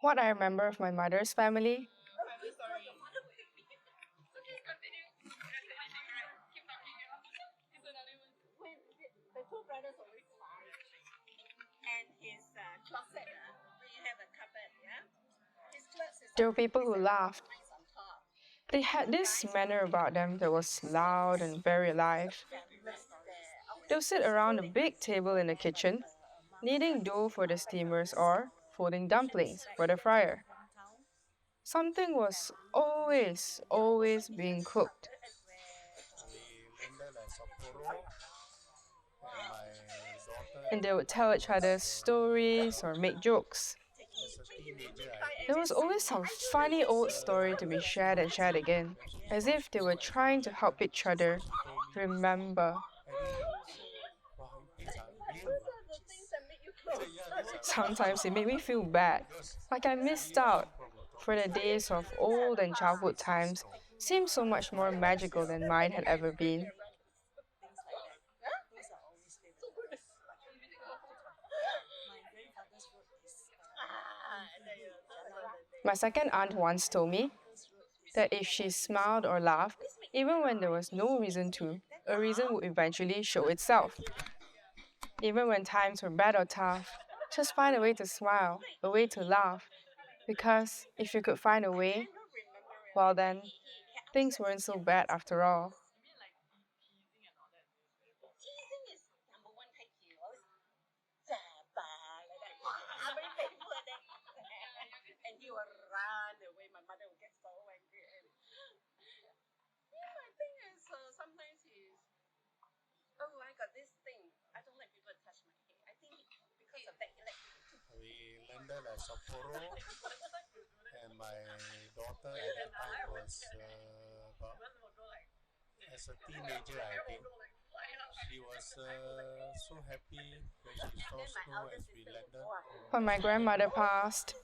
What I remember of my mother's family, there were people who laughed. They had this manner about them that was loud and very alive. They'll sit around a big table in the kitchen, kneading dough for the steamers or folding dumplings for the fryer. Something was always being cooked. And they would tell each other stories or make jokes. There was always some funny old story to be shared and shared again, as if they were trying to help each other remember. Sometimes it made me feel bad, like I missed out, for the days of old and childhood times seemed so much more magical than mine had ever been. My second aunt once told me that if she smiled or laughed, even when there was no reason to, a reason would eventually show itself. Even when times were bad or tough, just find a way to smile, a way to laugh. Because if you could find a way, well then, things weren't so bad after all. We landed at Sapporo, and my daughter at that time was about as a teenager, I think. She was so happy when she saw snow as we landed. When my grandmother passed,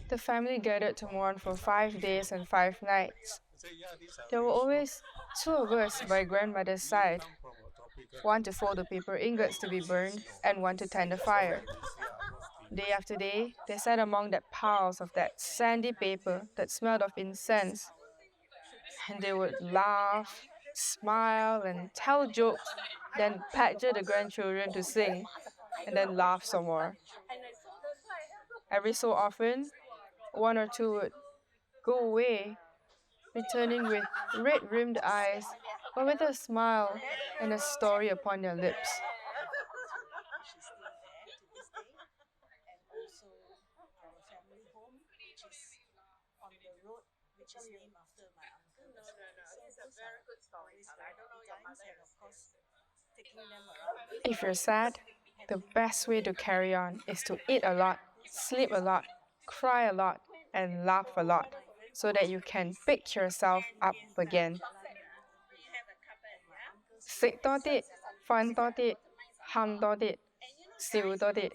the family gathered to mourn for 5 days and 5 nights. There were always two of us by grandmother's side, one to fold the paper ingots to be burned and one to tend the fire. Day after day, they sat among that piles of that sandy paper that smelled of incense, and they would laugh, smile, and tell jokes, then badger the grandchildren to sing, and then laugh some more. Every so often, one or two would go away, returning with red rimmed eyes, but with a smile and a story upon their lips. If you're sad, the best way to carry on is to eat a lot, sleep a lot, cry a lot, and laugh a lot, so that you can pick yourself up again. Sick 多啲，瞓多啲，喊多啲，笑多啲。